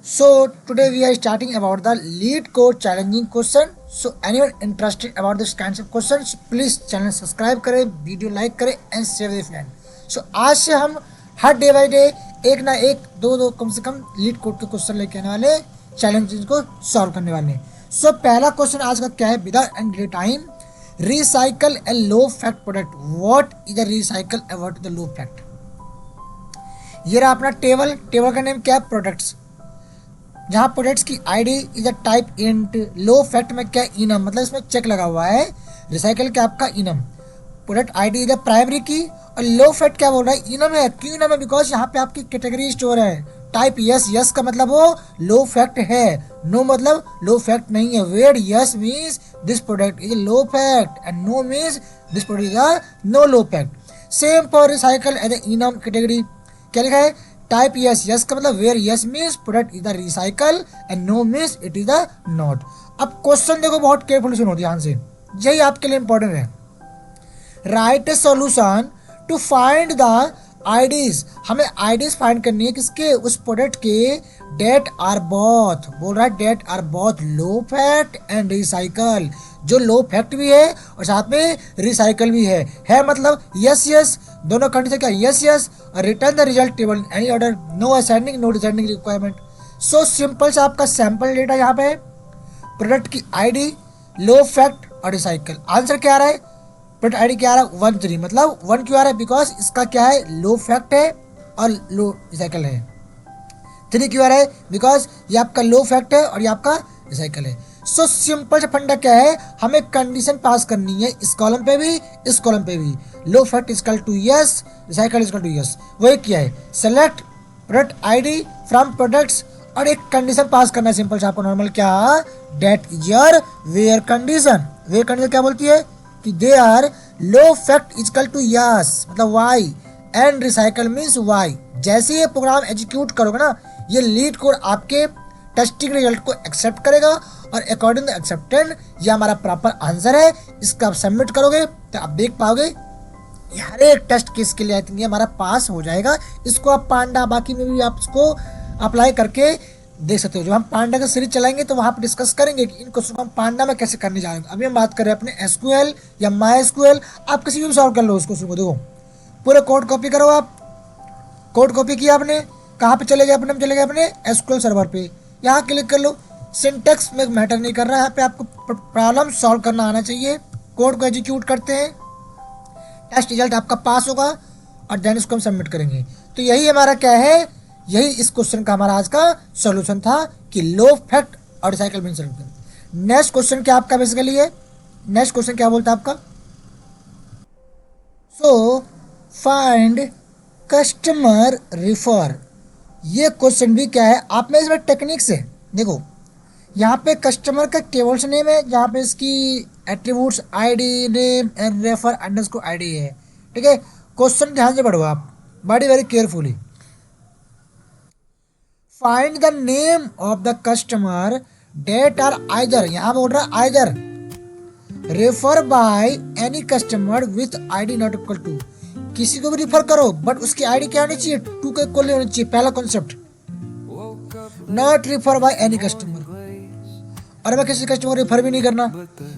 So today we are starting about the lead code challenging question. So anyone interested about this kinds of questions, please channel subscribe करें, video like करें and share with friend. सो आज से हम हर day by day एक ना एक दो कम से कम लीड कोड के क्वेश्चन लेके आने वाले, चैलेंजेस को सॉल्व करने वाले हैं. सो पहला क्वेश्चन आज का क्या है, without and delay time, recycle A low fact product. What is the recycle about the low fact. ये रहा अपना टेबल. टेबल का नेम क्या है, प्रोडक्ट्स. जहाँ प्रोडक्ट्स की ID is a type int. Low fact में क्या, इनम, मतलब इसमें चेक लगा हुआ है. रिसाइकल क्या आपका enum. Product ID is a primary की और लो फैक्ट क्या बोल रहा है, इनम है. क्यों इनम है, बिकॉज यहाँ पे आपकी कैटेगरी स्टोर है. टाइप यस, यस का मतलब वो लो फैक्ट है, नो मतलब लो फैक्ट नहीं है. Where yes means this product is low fat and no means this product is a no low fat. Same for recycle as a enum category. क्या लिखा है, टाइप यस, यस का मतलब where yes means product is the recycle and no means it is the not. अब question देखो, बहुत carefully सुनो ध्यान से, यही आपके लिए इंपॉर्टेंट है. Write a solution to find the IDs. हमें आईडीज फाइंड करनी है किसके, उस प्रोडक्ट के डेट आर बोथ. बोल रहा है that are both low fat and recycle. जो लो फैक्ट भी है और साथ में रिसाइकल भी है मतलब यस यस, दोनों कंडीशन क्या, यस यस, और return the result table any order, no ascending no descending requirement. So simple सा आपका सैंपल डेटा यहाँ पे, प्रोडक्ट की आईडी, लो फैक्ट और रिसाइकल. आंसर क्या आ रहा है, प्रोडक्ट आईडी क्या आ रहा है 1 3, मतलब 1 क्यों आ रहा है, बिकॉज इसका क्या है, लो फैक्ट है और लो रिसाइकल है. 3 क्यों आ रहा है, बिकॉज ये आपका लो फैक्ट है और ये आपका रिसाइकल है. सो सिंपल सा फंडा क्या है, हमें कंडीशन पास करनी है इस कॉलम पे भी इस कॉलम पे भी. लो फैक्ट is equal to yes, recycle is equal to yes. वही किया है, select product ID from products और एक कंडीशन पास करना है सिंपल सा आपको नॉर्मल, क्या, that is your where condition. Where condition क्या बोलती है कि दे आर लो फैक्ट इजकल टू यस मतलब Y and recycle means Y. जैसे ये प्रोग्राम एग्जीक्यूट करोगे ना, ये लीड कोड आपके टेस्टिंग रिजल्ट को एक्सेप्ट करेगा और अकॉर्डिंग टू एक्सेप्टेंट ये हमारा प्रॉपर आंसर है. इसका आप सबमिट करोगे तो आप देख पाओगे हर एक टेस्ट केस के लिए आई थिंक ये हमारा पास हो जाएगा. इसको आप पांडा बाकी में भी आप इसको अप्लाई करके देख सकते हो. जब हम पांडा का सीरीज चलाएंगे तो वहाँ पर डिस्कस करेंगे कि इन क्वेश्चन को हम पांडा में कैसे करने जा रहे हैं. अभी हम बात कर रहे हैं अपने एसक्यूएल या माई एसक्यूएल. आप किसी भी सॉल्व कर लो उस क्वेश्चन को. देखो पूरे कोड कॉपी करो. आप कोड कॉपी किया आपने, कहाँ पे चले गए अपने, हम चले गए अपने एसक्यूएल सर्वर पे. यहाँ क्लिक कर लो. सिंटेक्स में मैटर नहीं कर रहा है, यहाँ पे आपको प्रॉब्लम सॉल्व करना आना चाहिए. कोड को एग्जीक्यूट करते हैं, टेस्ट रिजल्ट आपका पास होगा और देन इसको हम सबमिट करेंगे. तो यही हमारा क्या है, यही इस क्वेश्चन का हमारा आज का सॉल्यूशन था कि लो फैक्ट और recycle mean solution. Next question क्या आपका बेसिकली है, नेक्स्ट क्वेश्चन क्या बोलता है आपका, सो फाइंड कस्टमर रिफर. ये क्वेश्चन भी क्या है, आप में इसमें टेक्निक्स है. देखो यहाँ पे कस्टमर का टेबल्स नेम है, जहाँ पे इसकी attributes ID name and refer underscore ID है. ठीक है, क्वेश्चन ध्यान से पढ़ो आप बड़ी very carefully. Find the name of the customer that are either, यहाँ बोल रहा है either, refer by any customer with ID not equal to. किसी को भी रिफर करो बट उसकी आईडी क्या होनी चाहिए, 2 के इक्वल होनी चाहिए. पहला concept, not refer bye any customer. और मैं किसी कस्टमर को रिफर भी नहीं करना,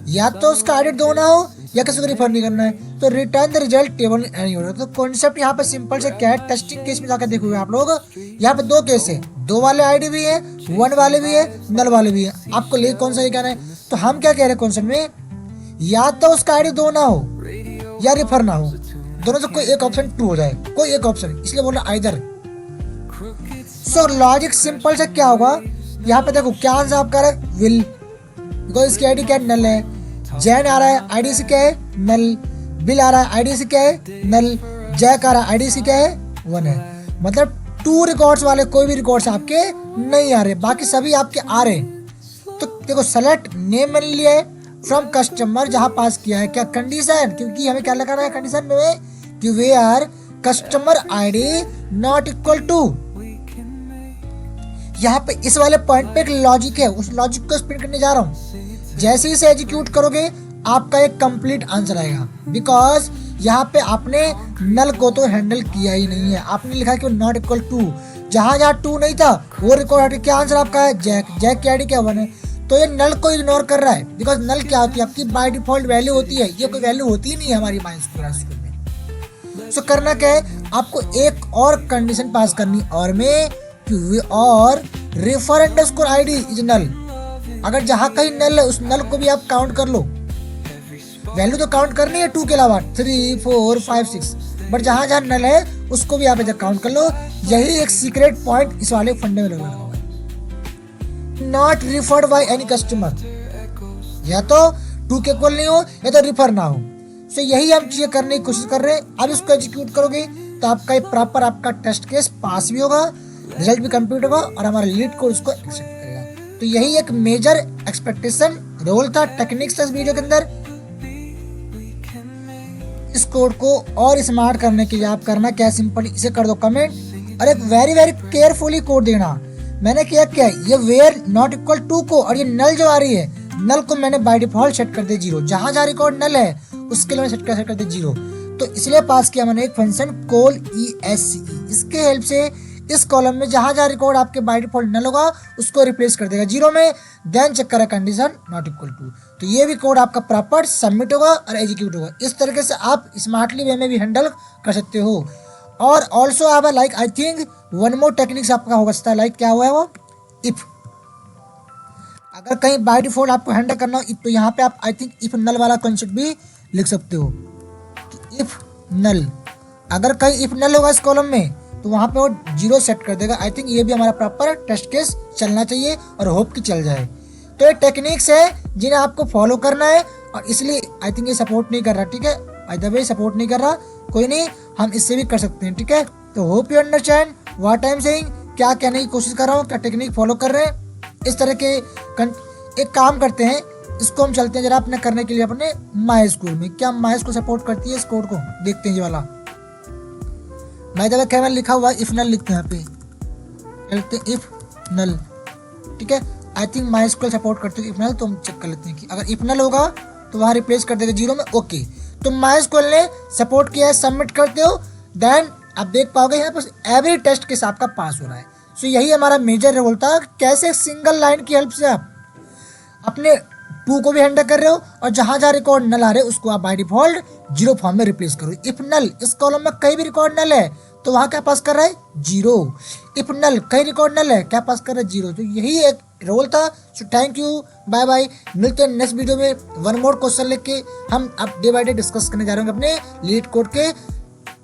या तो उसका आईडी 2 ना हो या किसी को रिफर नहीं करना है. तो return the result table any order. तो कॉन्सेप्ट यहाँ पे सिंपल से क्या है, टेस्टिंग केस में जाकर देखोगे आप लोग, यहाँ पे 2 केस है, 2 वाले आईडी भी है, 1 वाले भी है, नल वाले भी है. आपको ले कौन सा ये कहना है. तो हम क्या कह रहे हैं कॉन्सेप्ट में, या तो उसका आईडी 2 ना हो या रिफर ना हो, दोनों से कोई एक ऑप्शन ट्रू हो जाए, कोई एक ऑप्शन, इसलिए बोल रहा आइदर. सो लॉजिक सिंपल से क्या होगा, यहाँ पे देखो क्या आंसर आपका है, विल, बिकॉज इसकी आईडी क्या है, नल है. जैन आ रहा है आईडी से क्या है, नल. बिल आ रहा है आईडी से क्या है, नल. जैक आ रहा है आईडी से क्या है, 1 है. मतलब 2 रिकॉर्ड्स वाले कोई भी रिकॉर्ड्स आपके नहीं आ रहे, बाकी सभी आपके आ रहे हैं. तो देखो सेलेक्ट नेम मैंने लिया है फ्रॉम कस्टमर, जहां पास किया है क्या, कंडीशन, क्योंकि हमें क्या लगाना है कंडीशन में कि where customer ID not equal to. यहाँ पे इस वाले पॉइंट पे एक लॉजिक है, उस लॉजिक को स्प्रिंट करने जा रहा हूँ. जैसे ही इसे एग्जीक्यूट करोगे आपका एक कंप्लीट आंसर आएगा, बिकॉज यहाँ पे आपने नल को तो हैंडल किया ही नहीं है. आपने लिखा कि नॉट इक्वल टू, जहाँ जहाँ 2 नहीं था वो रिकॉर्ड हट के क्या आंसर आपका है जैक। जैक की आईडी क्या 1 है, तो ये नल को इग्नोर कर रहा है, बिकॉज नल क्या होती है आपकी बाय डिफॉल्ट वैल्यू होती है, ये कोई वैल्यू होती ही नहीं है हमारी MySQL में। सो करना क्या है, आपको एक और कंडीशन पास करनी और में और refer underscore ID is null. अगर जहाँ कहीं नल है उस नल को भी आप काउंट कर लो, वैल्यू तो काउंट करनी है 2 के अलावा 3 4 5 6, बट जहाँ जहाँ नल है उसको भी आप इधर काउंट कर लो। यही एक सीक्रेट पॉइंट इस वाले फंडे में लगा हुआ है। Not referred bye any customer, या तो 2 के इक्वल नहीं हो या तो रिफर ना हो। सो यही हम चीजें करने की कोशिश कर रहे हैं। अब इसको एग्जीक्यूट करोगे तो आपका प्रॉपर आपका टेस्ट केस पास भी होगा, रिजल्ट भी कंप्लीट होगा और हमारा लीड कोड उसको एक्सेप्ट करेगा। तो यही एक मेजर एक्सपेक्टेशन रोल था, टेक्निक्स था इस वीडियो के अंदर। इस कोड को और स्मार्ट करने के लिए आप करना क्या, सिंपल इसे कर दो कमेंट और एक वेरी वेरी केयरफुली कोड देना। मैंने किया क्या, ये वेयर नॉट इक्वल टू को और ये नल जो आ रही है, नल को मैंने बाय डिफॉल्ट सेट कर दे 0, जहां जहां रिकॉर्ड नल है उसके लिए मैंने सेट कर दे 0। तो इसलिए पास किया मैंने एक फंक्शन कॉल ESCE, इसके हेल्प से इस कॉलम में जहां जहां रिकॉर्ड आपके बाय डिफॉल्ट नल होगा उसको रिप्लेस कर देगा 0 में, देन चेक करा कंडीशन नॉट इक्वल टू। तो ये भी कोड आपका प्रॉपर सबमिट होगा और एग्जीक्यूट होगा। इस तरीके से आप स्मार्टली वे में भी हैंडल कर सकते हो। और ऑल्सो आप like I think one more techniques आपका हो सकता है, लाइक क्या हुआ है वो, इफ अगर कहीं बाय डिफॉल्ट आपको हैंडल करना हो तो यहाँ पे आप आई थिंक इफ नल वाला कॉन्सेप्ट भी लिख सकते हो कि इफ नल, अगर कहीं इफ नल होगा इस कॉलम में तो वहाँ पे वो 0 सेट कर देगा। आई थिंक ये भी हमारा प्रॉपर टेस्ट केस चलना चाहिए और होप कि चल जाए। तो ये टेक्निक्स है जिन्हें आपको फॉलो करना है और इसलिए आई थिंक ये सपोर्ट नहीं कर रहा, ठीक है, बाय द वे सपोर्ट नहीं कर रहा, कोई नहीं, हम इससे भी कर सकते हैं, ठीक है। तो hope you understand what I am saying, क्या कहने की कोशिश कर रहा हूँ, क्या टेक्निक फॉलो कर रहे हैं। इस तरह के एक काम करते हैं, इसको हम चलते हैं जरा अपने करने के लिए अपने MySQL में। क्या MySQL सपोर्ट करती है इस कोड को, देखते हैं ये वाला। बाय द वे केवल लिखा हुआ इफ नल लिखते हैं यहाँ पे, चलते इफ नल, ठीक है। आई थिंक MySQL सपोर्ट करते हो इफ नल, तो हम चेक कर लेते हैं कि अगर इफ नल होगा तो वहाँ रिप्लेस कर देगा 0 में, ओके। तो MySQL ने सपोर्ट किया है, सबमिट करते हो, देन आप देख पाओगे यहाँ पर एवरी टेस्ट केस आपका पास हो रहा है। सो यही हमारा मेजर रोल था, कैसे सिंगल लाइन की हेल्प से आप अपने 2 को भी हैंडल कर रहे हो और जहां जहां रिकॉर्ड नल आ रहे हो उसको आप बाय डिफॉल्ट 0 फॉर्म में रिप्लेस करो। इफ नल, इस कॉलम में कहीं भी रिकॉर्ड नल है तो वहां क्या पास कर रहा है 0। इफ नल, कहीं रिकॉर्ड नल है, क्या पास कर रहा है 0। तो यही एक रोल था। So thank you, bye bye, मिलते हैं नेक्स्ट वीडियो में वन मोर क्वेश्चन लेके। हम अब डे बाय डे डिस्कस करने जा रहे हैं अपने लीड कोड के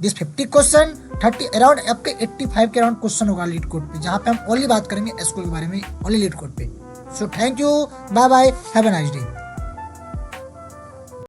दिस 50 क्वेश्चन, 30 अराउंड आपके 85 के अराउंड क्वेश्चन होगा लीड कोड पे, जहाँ पे हम ओनली बात करेंगे एसक्यूएल के बारे में, ओनली लीड कोड पे। So thank you, bye bye, have a nice day.